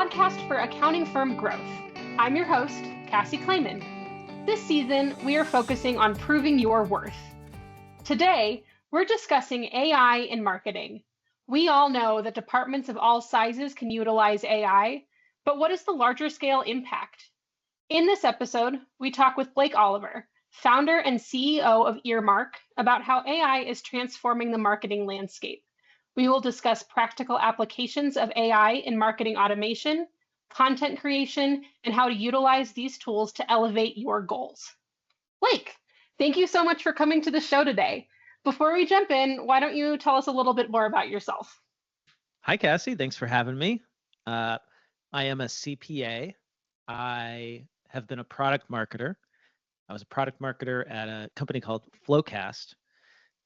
podcast for accounting firm growth. I'm your host, Cassie Clayman. This season, we are focusing on proving your worth. Today, we're discussing AI in marketing. We all know that departments of all sizes can utilize AI, but what is the larger scale impact? In this episode, we talk with Blake Oliver, founder and CEO of Earmark, about how AI is transforming the marketing landscape. We will discuss practical applications of AI in marketing automation, content creation, and how to utilize these tools to elevate your goals. Blake, thank you so much for coming to the show today. Before we jump in, why don't you tell us a little bit more about yourself? Hi, Cassie. Thanks for having me. I am a CPA. I have been a product marketer. I was a product marketer at a company called Flowcast.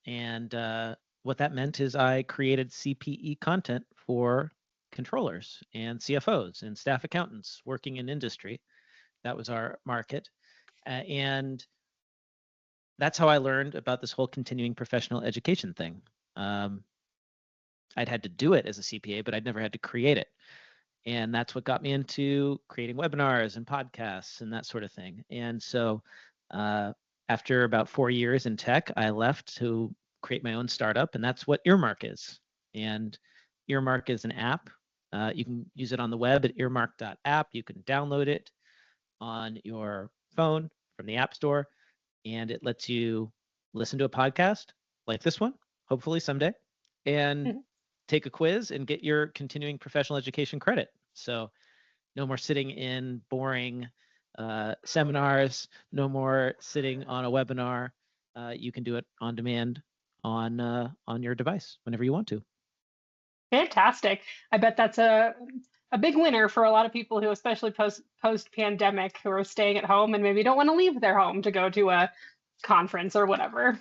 And what that meant is I created CPE content for controllers and CFOs and staff accountants working in industry. That was our market. And that's how I learned about this whole continuing professional education thing. I'd had to do it as a CPA, but I'd never had to create it. And that's what got me into creating webinars and podcasts and that sort of thing. And so after about 4 years in tech, I left to create my own startup, and that's what Earmark is. And Earmark is an app. You can use it on the web at earmark.app. You can download it on your phone from the App Store, and it lets you listen to a podcast like this one, hopefully someday, and take a quiz and get your continuing professional education credit. So no more sitting in boring seminars, no more sitting on a webinar. You can do it on demand on your device whenever you want to. Fantastic. I bet that's a big winner for a lot of people who, especially post-pandemic, who are staying at home and maybe don't want to leave their home to go to a conference or whatever.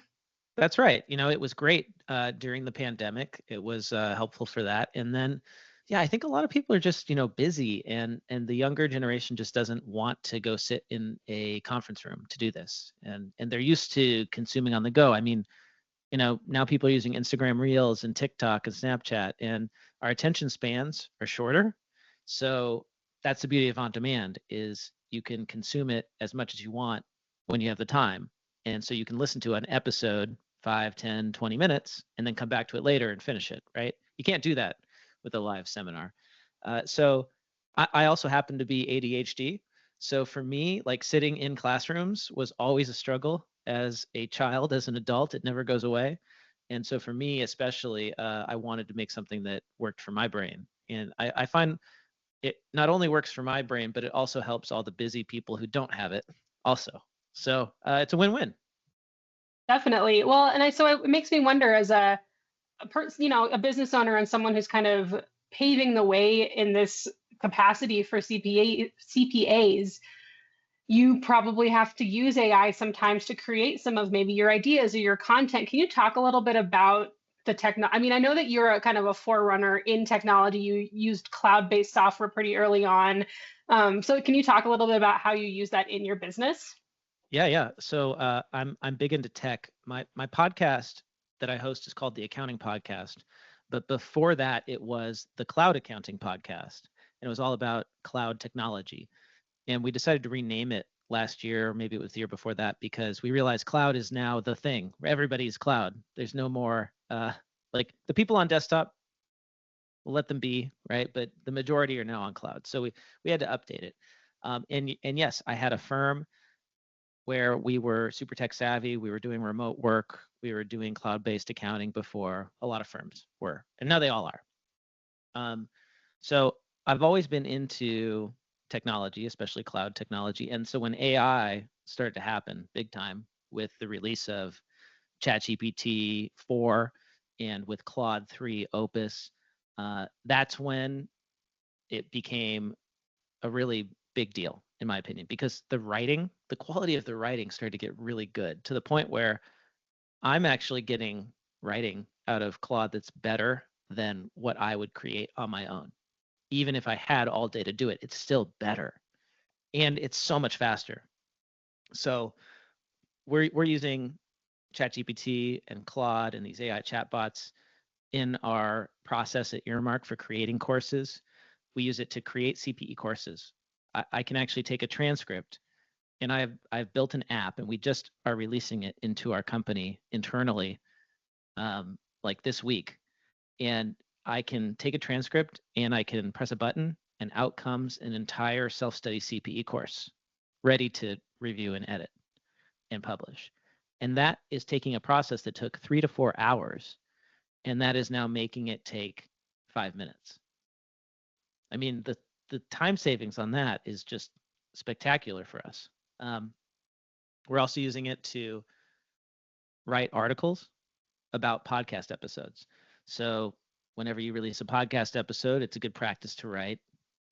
That's right. It was great during the pandemic. It was helpful for that. And then, I think a lot of people are just, busy, and the younger generation just doesn't want to go sit in a conference room to do this. And they're used to consuming on the go. I mean, now people are using Instagram Reels and TikTok and Snapchat, and our attention spans are shorter. So that's the beauty of on demand, is you can consume it as much as you want when you have the time. And so you can listen to an episode 5, 10, 20 minutes and then come back to it later and finish it, right? You can't do that with a live seminar. So I also happen to be ADHD. So for me, like, sitting in classrooms was always a struggle as a child. As an adult, it never goes away. And so for me, especially, I wanted to make something that worked for my brain. And I find it not only works for my brain, but it also helps all the busy people who don't have it also. So it's a win-win. Definitely. Well, and so it makes me wonder, as a person, a business owner and someone who's kind of paving the way in this capacity for CPAs, you probably have to use AI sometimes to create some of maybe your ideas or your content. Can you talk a little bit about the technology? I mean, I know that you're a kind of a forerunner in technology. You used cloud-based software pretty early on. So can you talk a little bit about how you use that in your business? Yeah. So I'm big into tech. My podcast that I host is called the Accounting Podcast, but before that, it was the Cloud Accounting Podcast, and it was all about cloud technology. And we decided to rename it last year, or maybe it was the year before that, because we realized cloud is now the thing. Everybody's cloud. There's no more like the people on desktop. We'll let them be, right? But the majority are now on cloud. So we had to update it. And yes, I had a firm where we were super tech savvy. We were doing remote work. We were doing cloud-based accounting before a lot of firms were, and now they all are. So I've always been into technology, especially cloud technology. And so when AI started to happen big time with the release of ChatGPT 4 and with Claude 3 Opus, that's when it became a really big deal, in my opinion, because the quality of the writing started to get really good, to the point where I'm actually getting writing out of Claude that's better than what I would create on my own. Even if I had all day to do it, it's still better. And it's so much faster. So we're using ChatGPT and Claude and these AI chatbots in our process at Earmark for creating courses. We use it to create CPE courses. I can actually take a transcript, and I've built an app, and we just are releasing it into our company internally, like this week. And I can take a transcript and I can press a button, and out comes an entire self-study CPE course ready to review and edit and publish. And that is taking a process that took 3 to 4 hours, and that is now making it take 5 minutes. I mean, the time savings on that is just spectacular for us. We're also using it to write articles about podcast episodes. So whenever you release a podcast episode, it's a good practice to write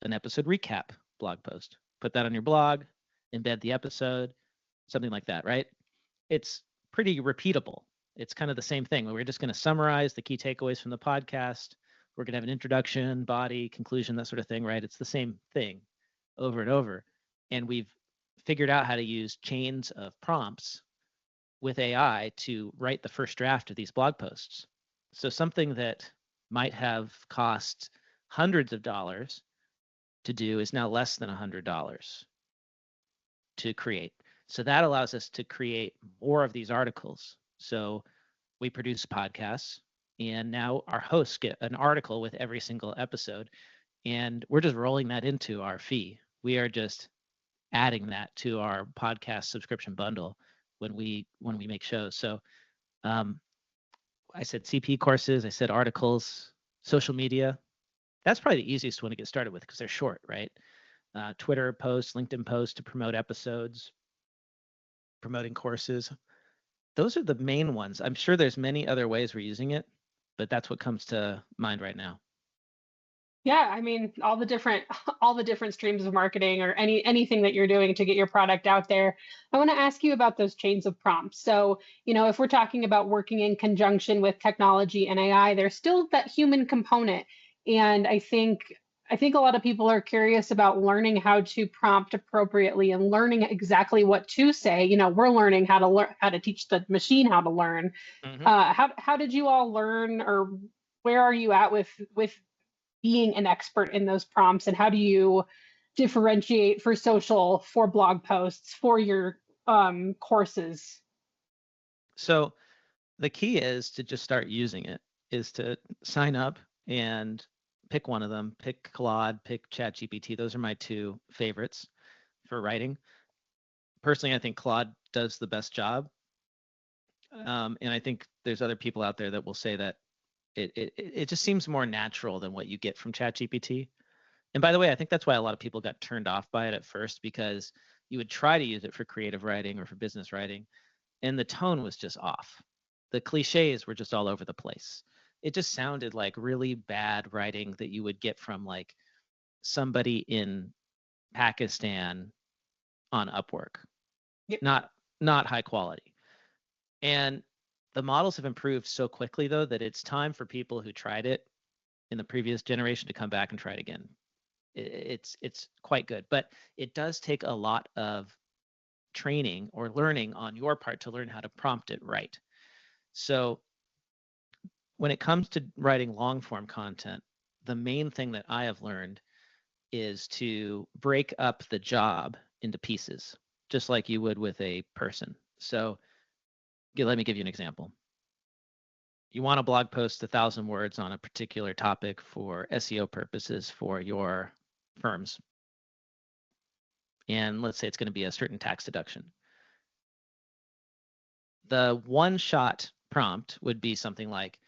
an episode recap blog post. Put that on your blog, embed the episode, something like that, right? It's pretty repeatable. It's kind of the same thing. We're just going to summarize the key takeaways from the podcast. We're going to have an introduction, body, conclusion, that sort of thing, right? It's the same thing over and over. And we've figured out how to use chains of prompts with AI to write the first draft of these blog posts. So something that might have cost hundreds of dollars to do is now less than $100 to create. So that allows us to create more of these articles. So we produce podcasts, and now our hosts get an article with every single episode, and we're just rolling that into our fee. We are just adding that to our podcast subscription bundle when we make shows. So I said CP courses, I said articles, social media. That's probably the easiest one to get started with because they're short, right? Twitter posts, LinkedIn posts to promote episodes, promoting courses. Those are the main ones. I'm sure there's many other ways we're using it, but that's what comes to mind right now. Yeah, I mean, all the different all the different streams of marketing or anything that you're doing to get your product out there. I want to ask you about those chains of prompts. So, if we're talking about working in conjunction with technology and AI, there's still that human component. And I think a lot of people are curious about learning how to prompt appropriately and learning exactly what to say. We're learning how to learn how to teach the machine how to learn. Mm-hmm. How did you all learn, or where are you at with being an expert in those prompts, and how do you differentiate for social, for blog posts, for your courses? So the key is to just start using it, is to sign up and pick one of them. Pick Claude, pick ChatGPT. Those are my two favorites for writing. Personally, I think Claude does the best job. And I think there's other people out there that will say that it just seems more natural than what you get from ChatGPT. And by the way, I think that's why a lot of people got turned off by it at first, because you would try to use it for creative writing or for business writing, and the tone was just off. The cliches were just all over the place. It just sounded like really bad writing that you would get from like somebody in Pakistan on Upwork. Yep. Not high quality. And the models have improved so quickly though that it's time for people who tried it in the previous generation to come back and try it again. It's quite good, but it does take a lot of training or learning on your part to learn how to prompt it right. So when it comes to writing long form content, the main thing that I have learned is to break up the job into pieces, just like you would with a person. So let me give you an example. You want a blog post 1,000 words on a particular topic for SEO purposes for your firms. And let's say it's going to be a certain tax deduction. The one-shot prompt would be something like,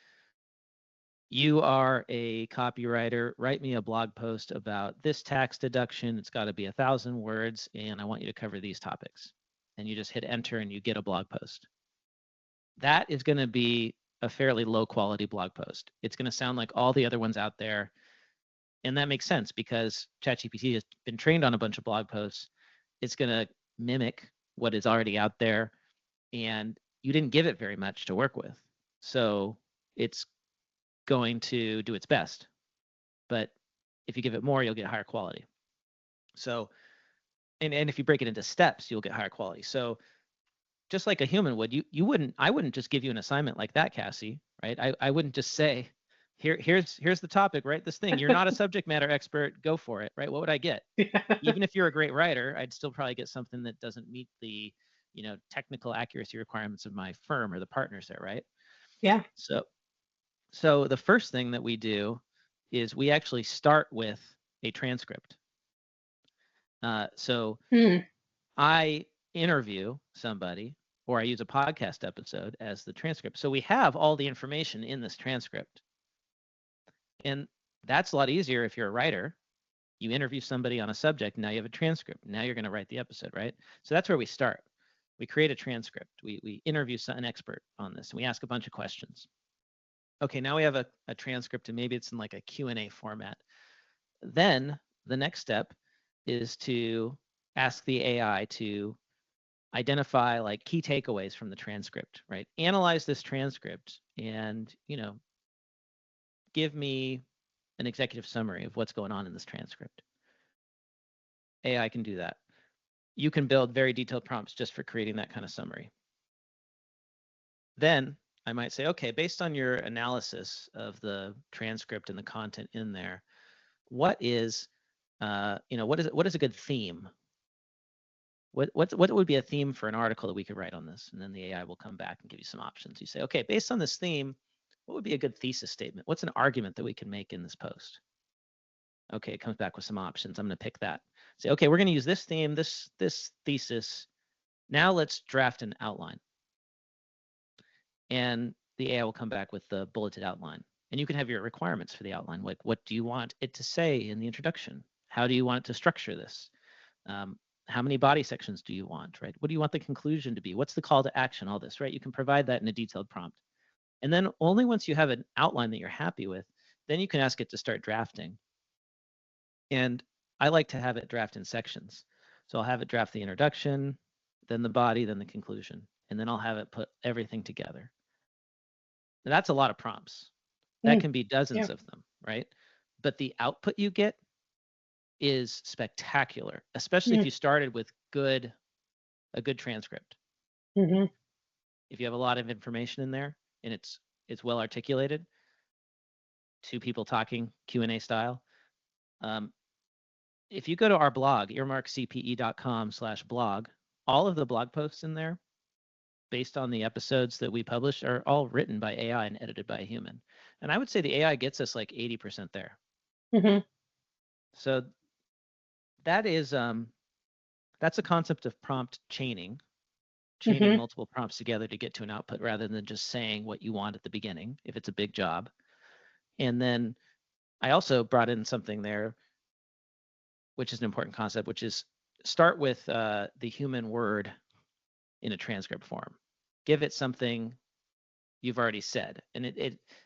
you are a copywriter, write me a blog post about this tax deduction. It's got to be 1,000 words, and I want you to cover these topics. And you just hit enter and you get a blog post. That is going to be a fairly low quality blog post. It's going to sound like all the other ones out there. And that makes sense because ChatGPT has been trained on a bunch of blog posts. It's going to mimic what is already out there, and you didn't give it very much to work with. So it's going to do its best. But if you give it more, you'll get higher quality. So, and if you break it into steps, you'll get higher quality. So just like a human would, I wouldn't just give you an assignment like that, Cassie, right? I wouldn't just say, here's the topic, write this thing. You're not a subject matter expert, go for it, right? What would I get? Even if you're a great writer, I'd still probably get something that doesn't meet the, technical accuracy requirements of my firm or the partners there, right? Yeah. So the first thing that we do is we actually start with a transcript. So I interview somebody, or I use a podcast episode as the transcript. So we have all the information in this transcript. And that's a lot easier if you're a writer. You interview somebody on a subject, now you have a transcript. Now you're going to write the episode, right? So that's where we start. We create a transcript. We interview an expert on this, and we ask a bunch of questions. Okay, now we have a transcript, and maybe it's in like a Q&A format. Then the next step is to ask the AI to identify like key takeaways from the transcript, right? Analyze this transcript and, give me an executive summary of what's going on in this transcript. AI can do that. You can build very detailed prompts just for creating that kind of summary. Then I might say, okay, based on your analysis of the transcript and the content in there, what is a good theme? What would be a theme for an article that we could write on this? And then the AI will come back and give you some options. You say, okay, based on this theme, what would be a good thesis statement? What's an argument that we can make in this post? Okay, it comes back with some options. I'm going to pick that. Say, okay, we're going to use this theme, this thesis. Now let's draft an outline. And the AI will come back with the bulleted outline. And you can have your requirements for the outline. Like, what do you want it to say in the introduction? How do you want it to structure this? How many body sections do you want, right? What do you want the conclusion to be? What's the call to action? All this, right? You can provide that in a detailed prompt. And then only once you have an outline that you're happy with, then you can ask it to start drafting. And I like to have it draft in sections. So I'll have it draft the introduction, then the body, then the conclusion. And then I'll have it put everything together. Now, that's a lot of prompts. That can be dozens of them, right? But the output you get is spectacular, especially if you started with a good transcript. If you have a lot of information in there and it's well articulated, two people talking Q&A style. If you go to our blog, earmarkcpe.com/blog, all of the blog posts in there, based on the episodes that we publish, are all written by AI and edited by a human. And I would say the AI gets us like 80% there. So that is that's a concept of prompt chaining multiple prompts together to get to an output rather than just saying what you want at the beginning if it's a big job. And then I also brought in something there, which is an important concept, which is start with the human word in a transcript form. Give it something you've already said. And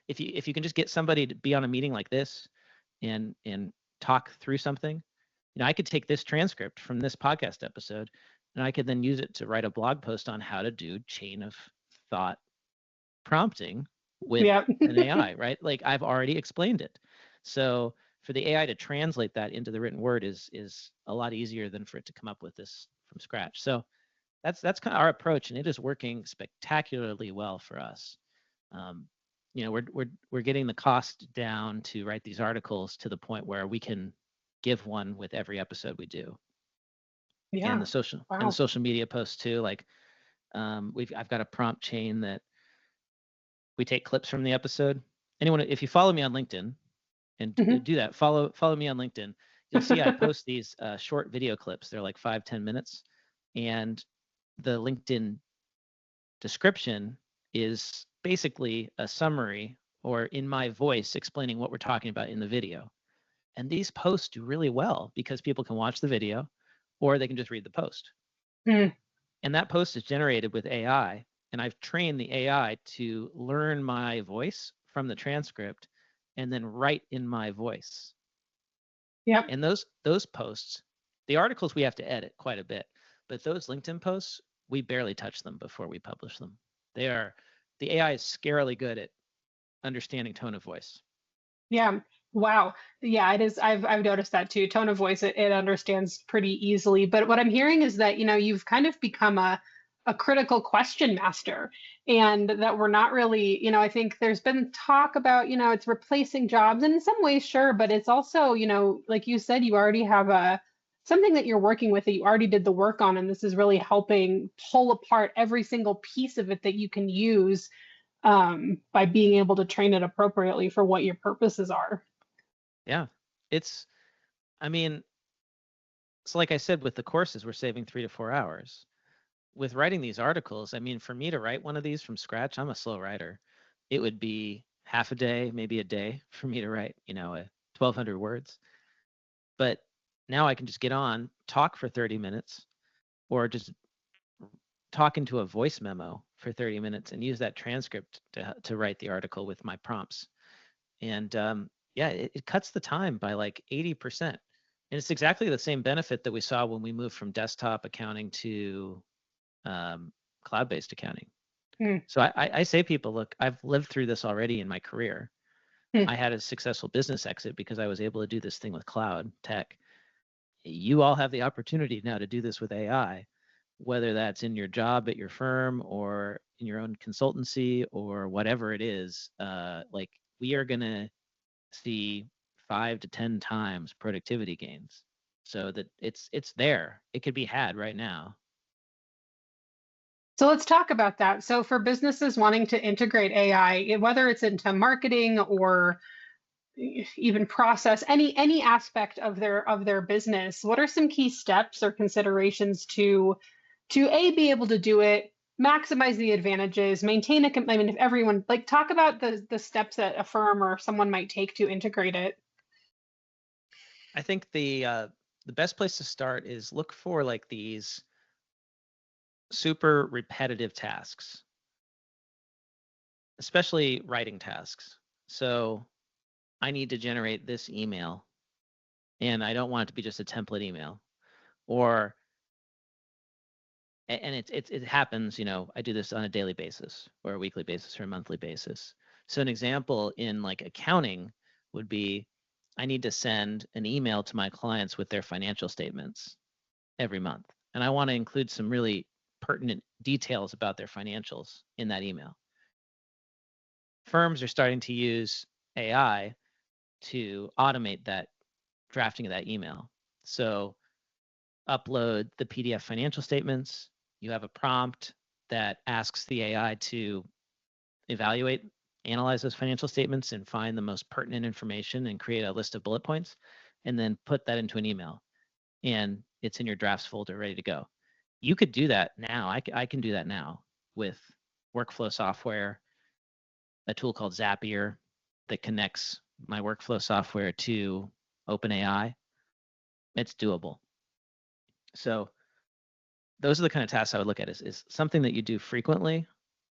if you can just get somebody to be on a meeting like this and talk through something, I could take this transcript from this podcast episode and I could then use it to write a blog post on how to do chain of thought prompting with an AI, right? Like I've already explained it. So for the AI to translate that into the written word is a lot easier than for it to come up with this from scratch. So that's kind of our approach, and it is working spectacularly well for us. We're getting the cost down to write these articles to the point where we can give one with every episode we do. And the social media posts too. Like I've got a prompt chain that we take clips from the episode. If you follow me on LinkedIn and do that, follow me on LinkedIn, you'll see I post these short video clips. They're like 5-10 minutes, and the LinkedIn description is basically a summary or in my voice explaining what we're talking about in the video. And these posts do really well because people can watch the video or they can just read the post. And that post is generated with AI. And I've trained the AI to learn my voice from the transcript and then write in my voice. And those posts, the articles we have to edit quite a bit, but those LinkedIn posts, we barely touch them before we publish them. The AI is scarily good at understanding tone of voice. Yeah. Wow. Yeah, it is. I've noticed that too. Tone of voice, it understands pretty easily. But what I'm hearing is that, you've kind of become a a critical question master, and that we're not really, I think there's been talk about, it's replacing jobs, and in some ways, sure, but it's also, like you said, you already have something that you're working with that you already did the work on, and this is really helping pull apart every single piece of it that you can use by being able to train it appropriately for what your purposes are. Yeah, it's, I mean, so like I said, with the courses, we're saving 3 to 4 hours. With writing these articles, I mean, for me to write one of these from scratch, I'm a slow writer. It would be half a day, maybe a day for me to write, 1,200 words. But now I can just get on, talk for 30 minutes, or just talk into a voice memo for 30 minutes and use that transcript to write the article with my prompts. And yeah, it cuts the time by like 80%. And it's exactly the same benefit that we saw when we moved from desktop accounting to cloud-based accounting. Mm. So I say people, look, I've lived through this already in my career. Mm. I had a successful business exit because I was able to do this thing with cloud tech. You all have the opportunity now to do this with AI, whether that's in your job at your firm or in your own consultancy or whatever it is. Like we are going to see 5 to 10 times productivity gains, so that it's there. It could be had right now. So let's talk about that. So for businesses wanting to integrate AI, whether it's into marketing or even process, any aspect of their business, what are some key steps or considerations to be able to do it, maximize the advantages, maintain I mean, if everyone, like, talk about the steps that a firm or someone might take to integrate it. I think the best place to start is look for like these super repetitive tasks, especially writing tasks. So I need to generate this email and I don't want it to be just a template email. Or and it happens, I do this on a daily basis or a weekly basis or a monthly basis. So an example in like accounting would be I need to send an email to my clients with their financial statements every month. And I want to include some really pertinent details about their financials in that email. Firms are starting to use AI to automate that drafting of that email. So upload the PDF financial statements. You have a prompt that asks the AI to evaluate, analyze those financial statements and find the most pertinent information and create a list of bullet points, and then put that into an email. And it's in your drafts folder ready to go. You could do that now. I can do that now with workflow software, a tool called Zapier that connects my workflow software to OpenAI. It's doable. So those are the kind of tasks I would look at is something that you do frequently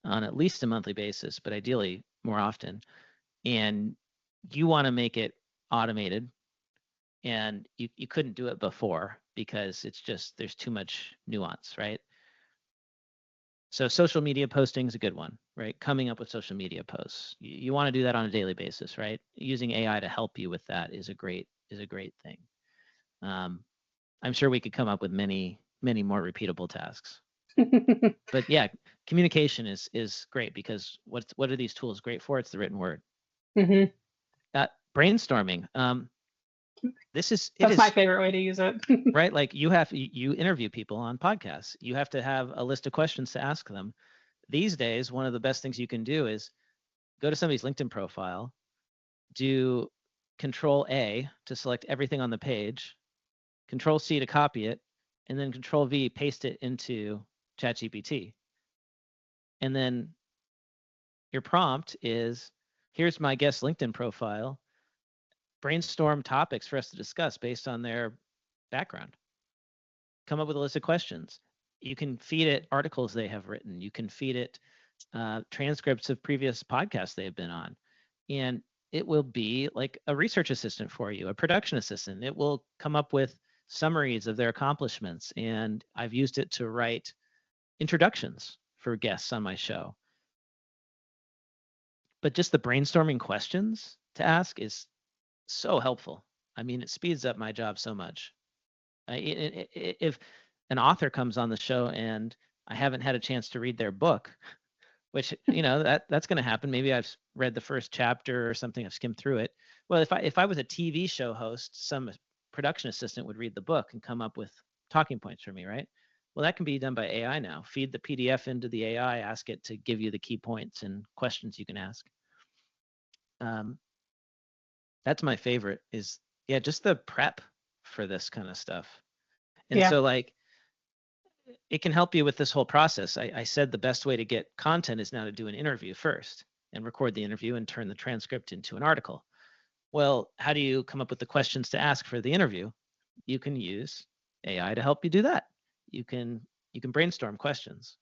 on at least a monthly basis, but ideally more often. And you want to make it automated. And you couldn't do it before because it's just there's too much nuance, right? So social media posting is a good one, right? Coming up with social media posts. You want to do that on a daily basis, right? Using AI to help you with that is a great thing. I'm sure we could come up with many more repeatable tasks. But yeah, communication is great because what are these tools great for? It's the written word. Mm-hmm. Brainstorming. That's my favorite way to use it. Right? Like you interview people on podcasts. You have to have a list of questions to ask them. These days, one of the best things you can do is go to somebody's LinkedIn profile, do Control A to select everything on the page, Control C to copy it, and then Control V paste it into ChatGPT. And then your prompt is, here's my guest LinkedIn profile. Brainstorm topics for us to discuss based on their background. Come up with a list of questions. You can feed it articles they have written. You can feed it transcripts of previous podcasts they have been on. And it will be like a research assistant for you, a production assistant. It will come up with summaries of their accomplishments. And I've used it to write introductions for guests on my show. But just the brainstorming questions to ask is so helpful. I mean, it speeds up my job so much. If an author comes on the show and I haven't had a chance to read their book, which, that's going to happen. Maybe I've read the first chapter or something. I've skimmed through it. Well, if I was a TV show host, some production assistant would read the book and come up with talking points for me, right? Well, that can be done by AI now. Feed the PDF into the AI, ask it to give you the key points and questions you can ask. That's my favorite is, yeah, just the prep for this kind of stuff. And Yeah. so like, it can help you with this whole process. I said the best way to get content is now to do an interview first and record the interview and turn the transcript into an article. Well, how do you come up with the questions to ask for the interview? You can use AI to help you do that. You can brainstorm questions.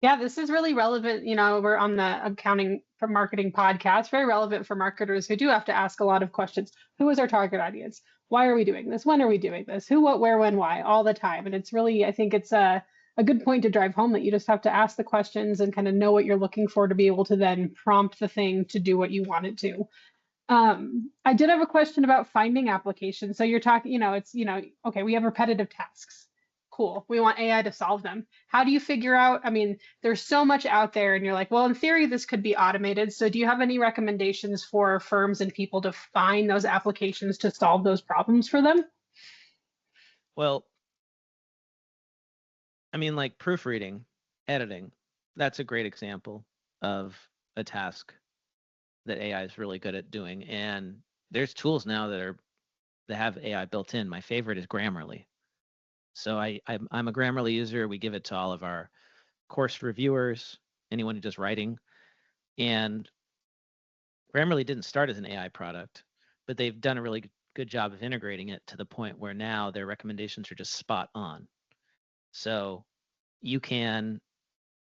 Yeah, this is really relevant. We're on the accounting for marketing podcast, very relevant for marketers who do have to ask a lot of questions. Who is our target audience? Why are we doing this? When are we doing this? Who, what, where, when, why, all the time. And it's really, I think it's a good point to drive home that you just have to ask the questions and kind of know what you're looking for to be able to then prompt the thing to do what you want it to. I did have a question about finding applications. So you're talking, it's, okay, we have repetitive tasks. Cool. We want AI to solve them. How do you figure out? I mean, there's so much out there, and you're like, well, in theory, this could be automated. So do you have any recommendations for firms and people to find those applications to solve those problems for them? Well, I mean, like proofreading, editing, that's a great example of a task that AI is really good at doing. And there's tools now that have AI built in. My favorite is Grammarly. So I'm a Grammarly user. We give it to all of our course reviewers, anyone who does writing. And Grammarly didn't start as an AI product, but they've done a really good job of integrating it to the point where now their recommendations are just spot on. So you can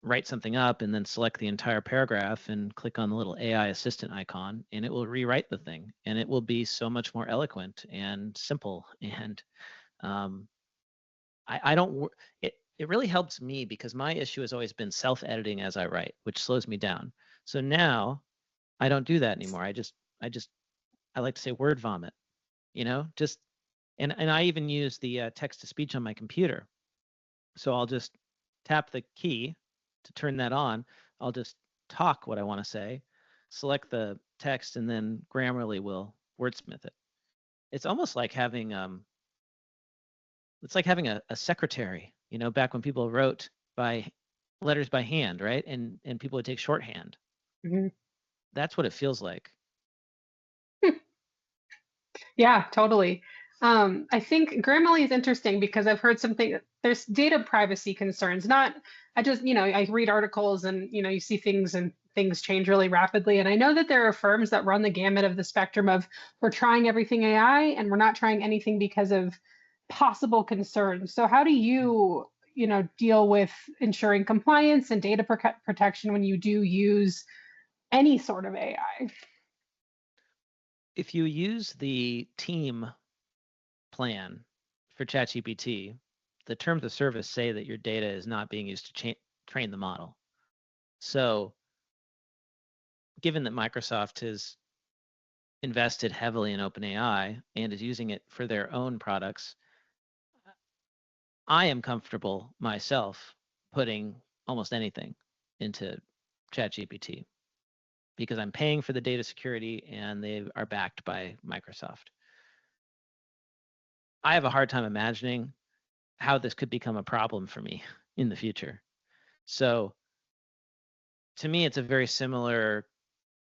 write something up and then select the entire paragraph and click on the little AI assistant icon, and it will rewrite the thing, and it will be so much more eloquent and simple. And I don't. It really helps me because my issue has always been self-editing as I write, which slows me down. So now I don't do that anymore. I like to say word vomit, just and I even use the text to speech on my computer. So I'll just tap the key to turn that on. I'll just talk what I want to say, select the text, and then Grammarly will wordsmith it. It's almost like having a secretary, back when people wrote by letters by hand, right? And people would take shorthand. Mm-hmm. That's what it feels like. Yeah, totally. I think Grammarly is interesting because I've heard something, there's data privacy concerns. Not, I just, I read articles and, you see things and things change really rapidly. And I know that there are firms that run the gamut of the spectrum of we're trying everything AI and we're not trying anything because of possible concerns. So how do you, deal with ensuring compliance and data protection when you do use any sort of AI? If you use the team plan for ChatGPT, the terms of service say that your data is not being used to train the model. So, given that Microsoft has invested heavily in OpenAI and is using it for their own products, I am comfortable myself putting almost anything into ChatGPT because I'm paying for the data security and they are backed by Microsoft. I have a hard time imagining how this could become a problem for me in the future. So to me, it's a very similar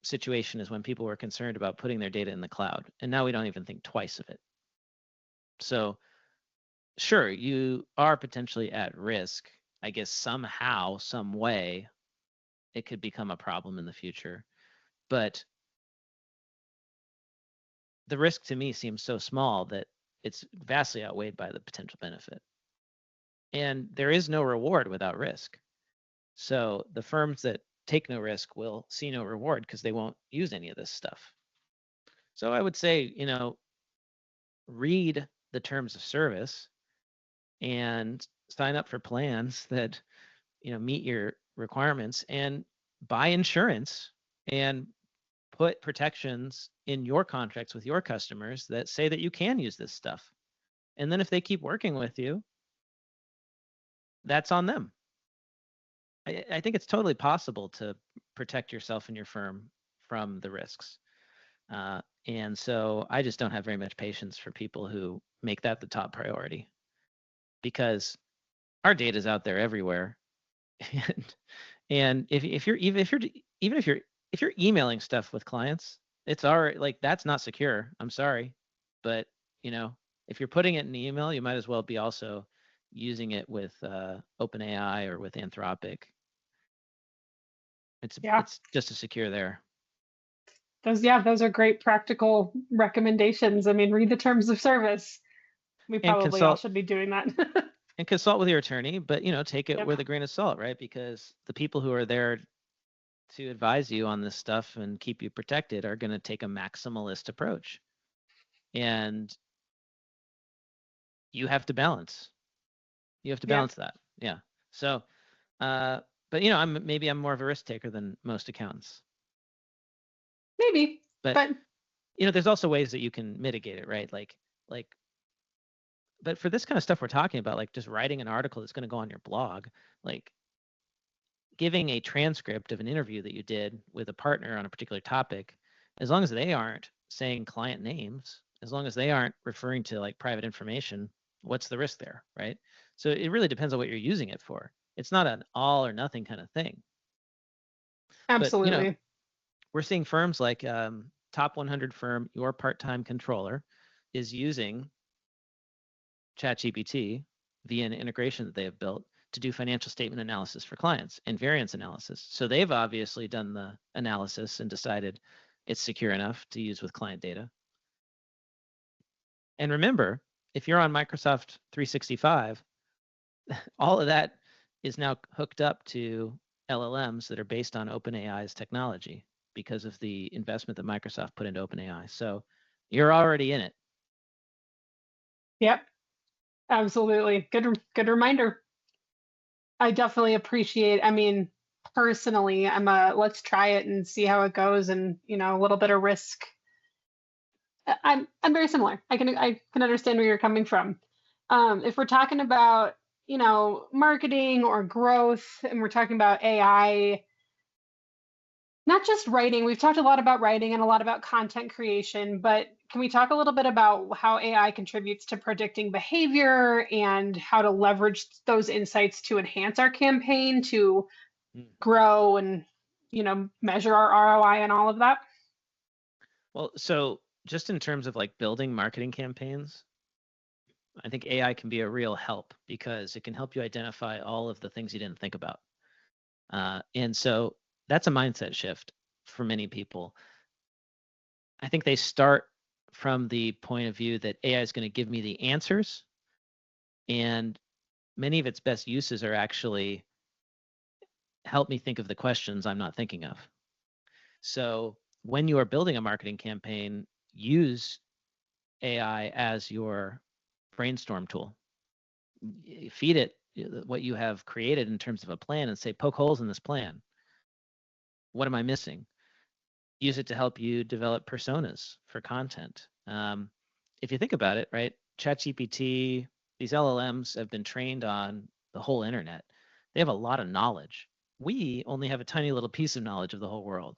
situation as when people were concerned about putting their data in the cloud. And now we don't even think twice of it. So sure, you are potentially at risk. I guess somehow, some way, it could become a problem in the future. But the risk to me seems so small that it's vastly outweighed by the potential benefit. And there is no reward without risk. So the firms that take no risk will see no reward because they won't use any of this stuff. So I would say, read the terms of service and sign up for plans that, meet your requirements and buy insurance and put protections in your contracts with your customers that say that you can use this stuff. And then if they keep working with you, that's on them. I think it's totally possible to protect yourself and your firm from the risks. And so I just don't have very much patience for people who make that the top priority, because our data is out there everywhere. And if you're if you're emailing stuff with clients, it's already like, that's not secure. I'm sorry, but if you're putting it in the email, you might as well be also using it with OpenAI or with Anthropic. Yeah. It's just as secure there. Those are great practical recommendations. I mean, read the terms of service. We And probably all should be doing that. consult with your attorney, but take it Yep. with a grain of salt, right? Because the people who are there to advise you on this stuff and keep you protected are going to take a maximalist approach, and you have to balance. You have to Yeah. balance that. Yeah. So, but I'm more of a risk taker than most accountants. Maybe, But but there's also ways that you can mitigate it, right? Like, but for this kind of stuff we're talking about, like just writing an article that's going to go on your blog, like giving a transcript of an interview that you did with a partner on a particular topic, as long as they aren't saying client names, as long as they aren't referring to like private information, what's the risk there, right? So it really depends on what you're using it for. It's not an all or nothing kind of thing. But absolutely. we're seeing firms like top 100 firm, Your Part-Time Controller, is using ChatGPT via an integration that they have built to do financial statement analysis for clients and variance analysis. So they've obviously done the analysis and decided it's secure enough to use with client data. And remember, if you're on Microsoft 365, all of that is now hooked up to LLMs that are based on OpenAI's technology because of the investment that Microsoft put into OpenAI. So you're already in it. Yep. Absolutely. Good reminder. I definitely appreciate, I mean, personally, I'm a let's try it and see how it goes, and a little bit of risk. I'm very similar. I can understand where you're coming from. If we're talking about, marketing or growth, and we're talking about AI, not just writing, we've talked a lot about writing and a lot about content creation, but can we talk a little bit about how AI contributes to predicting behavior and how to leverage those insights to enhance our campaign, to grow and, measure our ROI and all of that? Well, so just in terms of like building marketing campaigns, I think AI can be a real help because it can help you identify all of the things you didn't think about. And so that's a mindset shift for many people. I think they start from the point of view that AI is going to give me the answers, and many of its best uses are actually help me think of the questions I'm not thinking of. So when you are building a marketing campaign, use AI as your brainstorm tool. Feed it what you have created in terms of a plan and say, poke holes in this plan. What am I missing? Use it to help you develop personas for content. If you think about it, right, ChatGPT, these LLMs have been trained on the whole internet. They have a lot of knowledge. We only have a tiny little piece of knowledge of the whole world.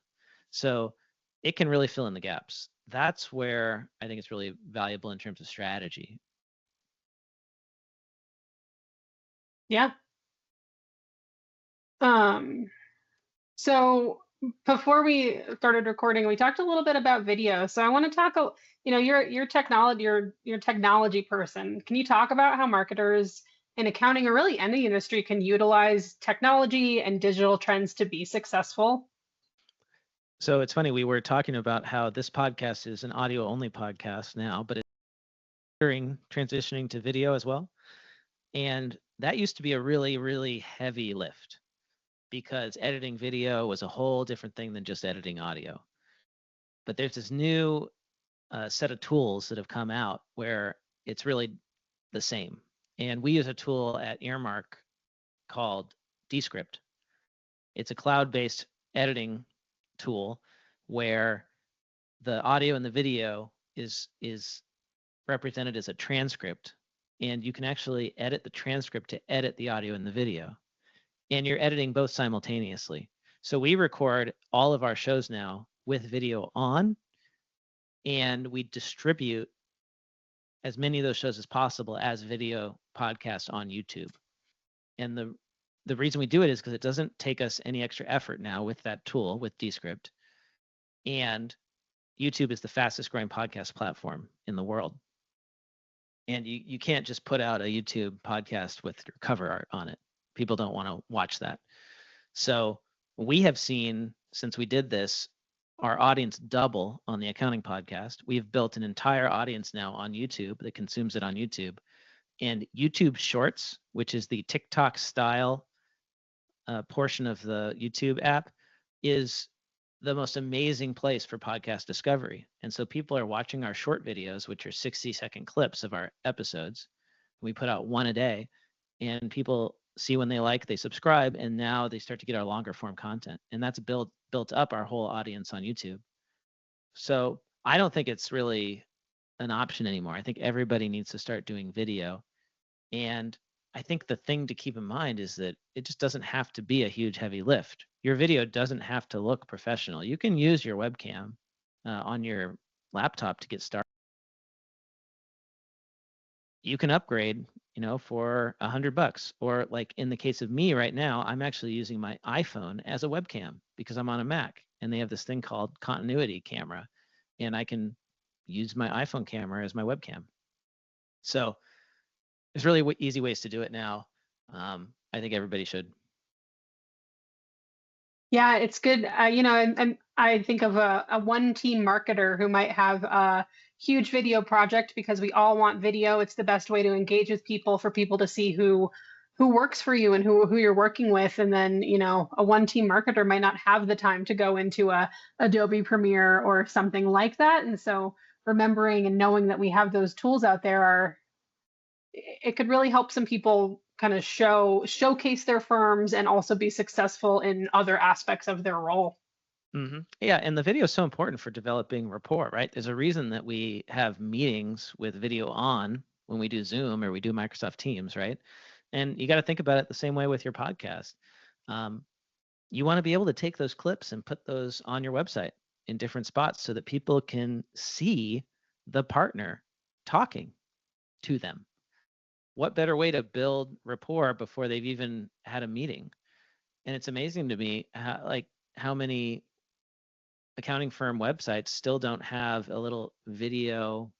So it can really fill in the gaps. That's where I think it's really valuable in terms of strategy. Yeah. Um, so before we started recording, we talked a little bit about video. So I want to talk, your technology, your technology person. Can you talk about how marketers in accounting, or really any industry, can utilize technology and digital trends to be successful? So it's funny, we were talking about how this podcast is an audio only podcast now, but it's transitioning to video as well. And that used to be a really, really heavy lift because editing video was a whole different thing than just editing audio. But there's this new set of tools that have come out where it's really the same. And we use a tool at Earmark called Descript. It's a cloud-based editing tool where the audio and the video is represented as a transcript and you can actually edit the transcript to edit the audio and the video. And you're editing both simultaneously. So we record all of our shows now with video on, and we distribute as many of those shows as possible as video podcasts on YouTube. And the reason we do it is because it doesn't take us any extra effort now with that tool, with Descript. And YouTube is the fastest growing podcast platform in the world. And you can't just put out a YouTube podcast with your cover art on it. People don't want to watch that. So we have seen, since we did this, our audience double on the accounting podcast. We've built an entire audience now on YouTube that consumes it on YouTube. And YouTube Shorts, which is the TikTok style portion of the YouTube app, is the most amazing place for podcast discovery. And so people are watching our short videos, which are 60-second clips of our episodes. We put out one a day, and people see when they like, they subscribe, and now they start to get our longer form content. And that's built up our whole audience on YouTube. So I don't think it's really an option anymore. I think everybody needs to start doing video. And I think the thing to keep in mind is that it just doesn't have to be a huge heavy lift. Your video doesn't have to look professional. You can use your webcam on your laptop to get started. You can upgrade, for $100, or like in the case of me right now, I'm actually using my iPhone as a webcam because I'm on a Mac, and they have this thing called continuity camera, and I can use my iPhone camera as my webcam. So there's really easy ways to do it now. I think everybody should. Yeah, it's good. And I think of a one team marketer who might have a huge video project because we all want video. It's the best way to engage with people, for people to see who works for you and who you're working with. And then, a one team marketer might not have the time to go into a Adobe Premiere or something like that. And so remembering and knowing that we have those tools out there, it could really help some people kind of showcase their firms and also be successful in other aspects of their role. Mm-hmm. Yeah, and the video is so important for developing rapport, right? There's a reason that we have meetings with video on when we do Zoom or we do Microsoft Teams, right? And you got to think about it the same way with your podcast. You want to be able to take those clips and put those on your website in different spots so that people can see the partner talking to them. What better way to build rapport before they've even had a meeting? And it's amazing to me how many accounting firm websites still don't have a little video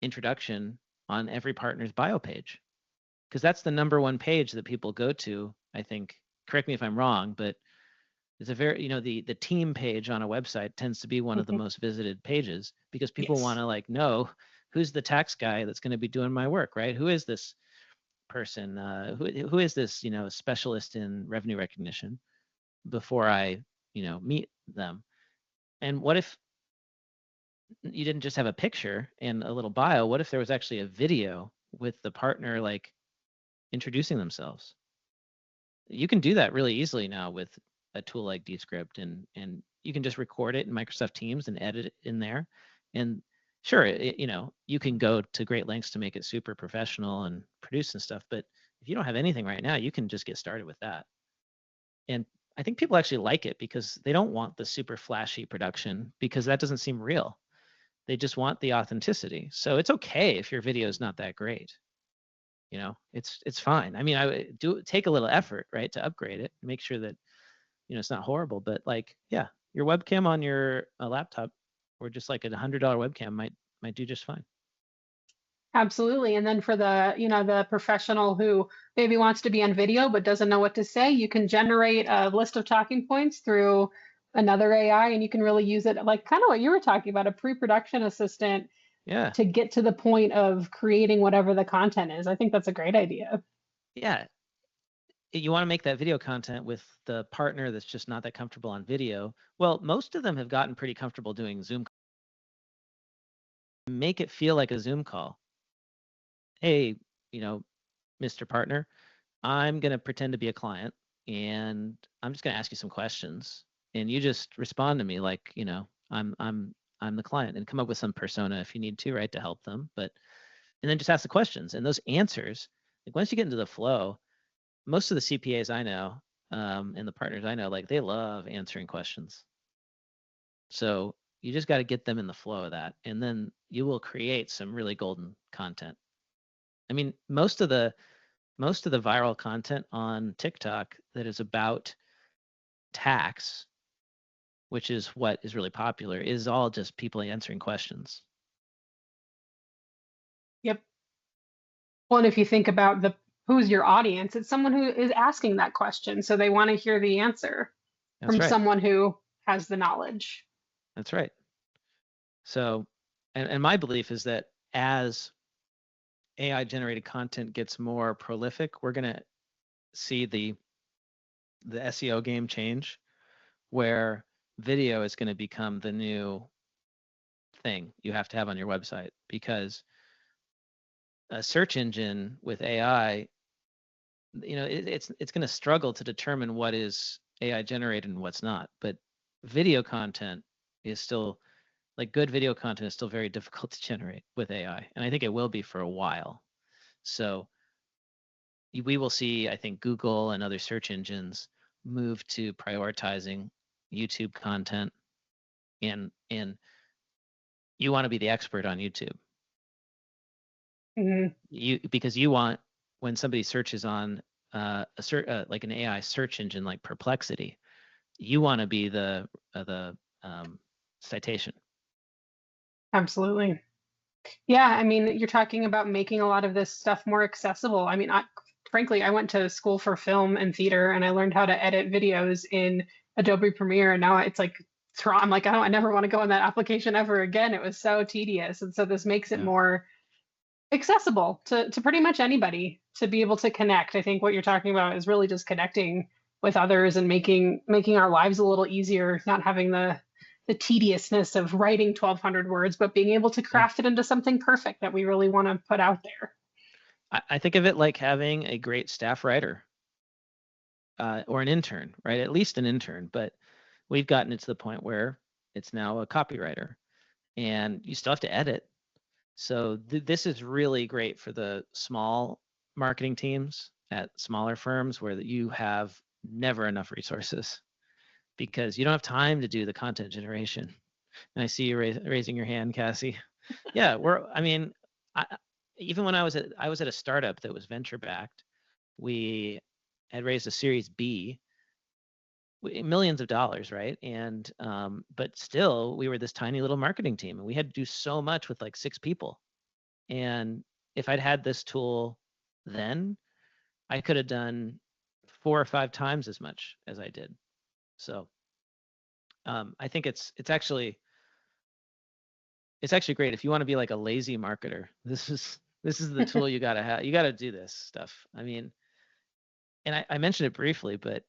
introduction on every partner's bio page, because that's the number one page that people go to. I think, correct me if I'm wrong, but it's a very, the team page on a website tends to be one of the most visited pages, because people want to know who's the tax guy that's going to be doing my work, right? Who is this person? Who is this, specialist in revenue recognition, before I, meet them. And what if you didn't just have a picture and a little bio? What if there was actually a video with the partner introducing themselves? You can do that really easily now with a tool like Descript, and you can just record it in Microsoft Teams and edit it in there. And sure, you can go to great lengths to make it super professional and produce and stuff, but if you don't have anything right now, you can just get started with that. And I think people actually like it because they don't want the super flashy production, because that doesn't seem real. They just want the authenticity. So it's okay if your video is not that great. It's fine. I mean, I would take a little effort, right, to upgrade it, make sure that it's not horrible. But your webcam on your laptop, or just like $100 webcam, might do just fine. Absolutely. And then for the professional who maybe wants to be on video but doesn't know what to say, you can generate a list of talking points through another AI, and you can really use it like kind of what you were talking about, a pre-production assistant, to get to the point of creating whatever the content is. I think that's a great idea. Yeah. You want to make that video content with the partner that's just not that comfortable on video. Well, most of them have gotten pretty comfortable doing Zoom. Make it feel like a Zoom call. Hey, Mr. Partner, I'm going to pretend to be a client, and I'm just going to ask you some questions, and you just respond to me like, I'm the client, and come up with some persona if you need to, right, to help them. But and then just ask the questions. And those answers, like once you get into the flow, most of the CPAs I know, and the partners I know, like they love answering questions. So you just got to get them in the flow of that, and then you will create some really golden content. I mean, most of the viral content on TikTok that is about tax, which is what is really popular, is all just people answering questions. Yep. Well, and if you think about who's your audience, it's someone who is asking that question, so they want to hear the answer That's from right. someone who has the knowledge. That's right. So, and my belief is that as AI generated content gets more prolific, we're going to see the SEO game change, where video is going to become the new thing you have to have on your website, because a search engine with AI, it's going to struggle to determine what is AI generated and what's not. But video content is still, like, good video content is still very difficult to generate with AI, and I think it will be for a while. So we will see, I think, Google and other search engines move to prioritizing YouTube content, and you want to be the expert on YouTube. Mm-hmm. Because you want, when somebody searches on like an AI search engine like Perplexity, you want to be the citation. Absolutely. Yeah, I mean, you're talking about making a lot of this stuff more accessible. I mean, frankly, I went to school for film and theater, and I learned how to edit videos in Adobe Premiere, and now it's like, I'm like, oh, I never want to go in that application ever again. It was so tedious, and so this makes it Yeah. more accessible to pretty much anybody to be able to connect. I think what you're talking about is really just connecting with others and making our lives a little easier, not having the tediousness of writing 1,200 words, but being able to Yeah. craft it into something perfect that we really want to put out there. I think of it like having a great staff writer, or an intern, right? At least an intern, but we've gotten it to the point where it's now a copywriter, and you still have to edit. So this is really great for the small marketing teams at smaller firms, where you have never enough resources, because you don't have time to do the content generation. And I see you raising your hand, Cassie. Yeah, I mean, I, even when I was at a startup that was venture backed, we had raised a Series B, millions of dollars, right? And but still, we were this tiny little marketing team, and we had to do so much with like 6 people. And if I'd had this tool then, I could have done 4 or 5 times as much as I did. So I think it's actually great if you want to be like a lazy marketer. This is the tool you got to have. You got to do this stuff. I mean, and I mentioned it briefly, but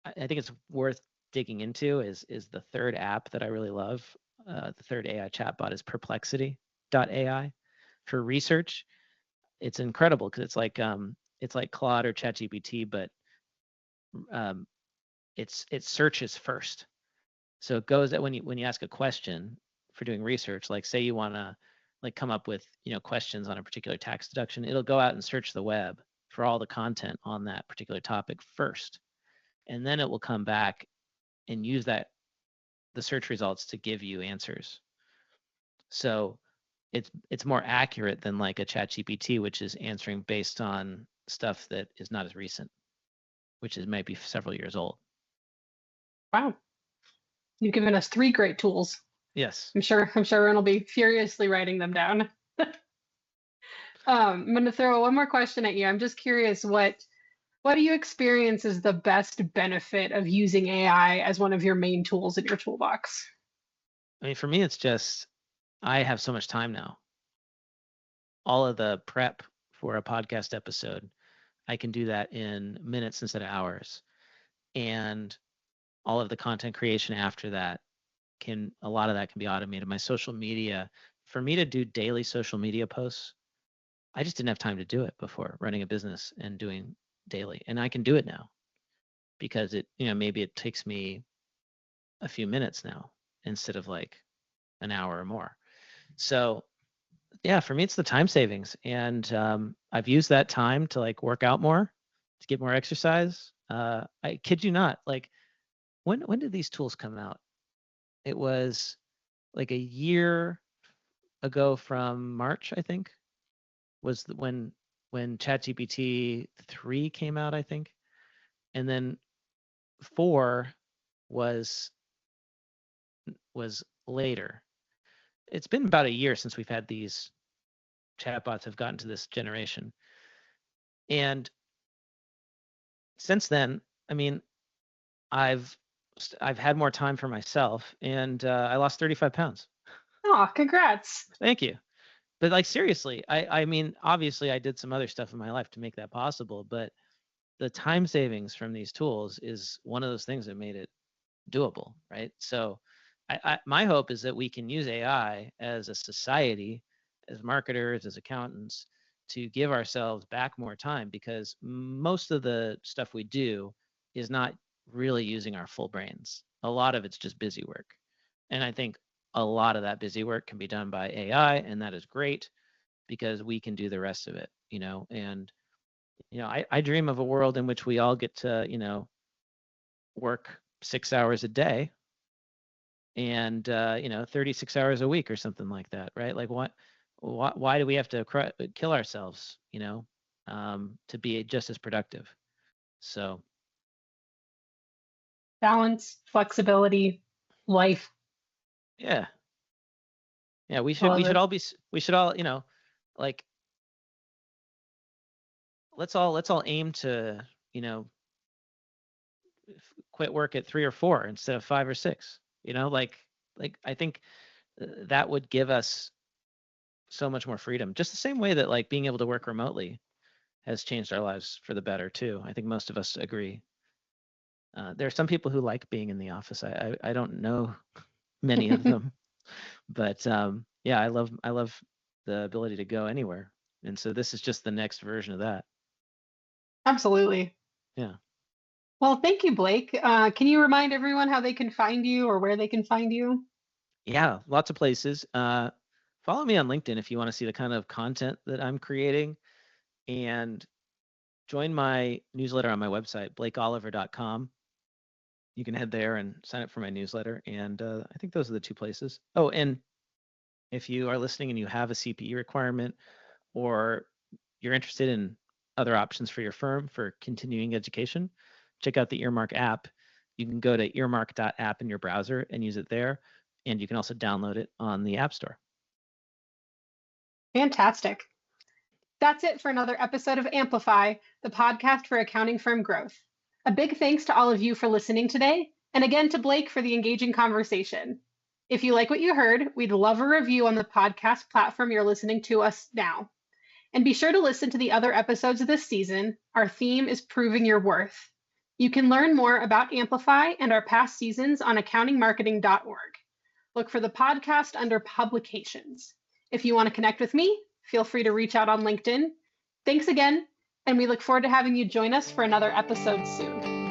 I think it's worth digging into. Is the third app that I really love. The third AI chatbot is Perplexity.ai for research. It's incredible because it's like Claude or ChatGPT, but um, it searches first. So it goes that when you ask a question for doing research, like say you want to like come up with questions on a particular tax deduction, it'll go out and search the web for all the content on that particular topic first, and then it will come back and use the search results to give you answers. So it's more accurate than like a ChatGPT, which is answering based on stuff that is not as recent, which is maybe several years old. Wow. You've given us 3 great tools. Yes. I'm sure Aaron will be furiously writing them down. I'm going to throw one more question at you. I'm just curious, what do you experience as the best benefit of using AI as one of your main tools in your toolbox? I mean, for me, it's just I have so much time now. All of the prep for a podcast episode, I can do that in minutes instead of hours. And all of the content creation after that, a lot of that can be automated. My social media, for me to do daily social media posts, I just didn't have time to do it before running a business and doing daily. And I can do it now because maybe it takes me a few minutes now instead of like an hour or more. So Yeah, for me, it's the time savings. And I've used that time to like work out more, to get more exercise. I kid you not, like when did these tools come out? It was like a year ago from March, I think, was when ChatGPT 3 came out, I think. And then 4 was later. It's been about a year since we've had these chatbots have gotten to this generation. And since then, I mean, I've had more time for myself, and I lost 35 pounds. Oh, congrats. Thank you. But like seriously, I mean, obviously I did some other stuff in my life to make that possible, but the time savings from these tools is one of those things that made it doable, right? So my hope is that we can use AI as a society, as marketers, as accountants, to give ourselves back more time, because most of the stuff we do is not really using our full brains. A lot of it's just busy work. And I think a lot of that busy work can be done by AI, and that is great because we can do the rest of it, and I dream of a world in which we all get to, work 6 hours a day and 36 hours a week or something like that, right? Like why do we have to kill ourselves, to be just as productive? So Balance, flexibility, life, yeah, we should all of we should it. all be we should all, like let's all aim to, quit work at 3 or 4 instead of 5 or 6, like I think that would give us so much more freedom, just the same way that like being able to work remotely has changed our lives for the better too. I think most of us agree. There are some people who like being in the office. I don't know many of them, but yeah, I love the ability to go anywhere, and so this is just the next version of that. Absolutely. Yeah, Well, thank you, Blake. Can you remind everyone how they can find you or where they can find you? yeah, lots of places. Follow me on LinkedIn if you want to see the kind of content that I'm creating, and join my newsletter on my website, blakeoliver.com. You can head there and sign up for my newsletter. And I think those are the two places. Oh, and if you are listening and you have a CPE requirement, or you're interested in other options for your firm for continuing education, check out the Earmark app. You can go to earmark.app in your browser and use it there. And you can also download it on the App Store. Fantastic. That's it for another episode of Amplify, the podcast for accounting firm growth. A big thanks to all of you for listening today, and again to Blake for the engaging conversation. If you like what you heard, we'd love a review on the podcast platform you're listening to us now. And be sure to listen to the other episodes of this season. Our theme is Proving Your Worth. You can learn more about Amplify and our past seasons on accountingmarketing.org. Look for the podcast under publications. If you want to connect with me, feel free to reach out on LinkedIn. Thanks again, and we look forward to having you join us for another episode soon.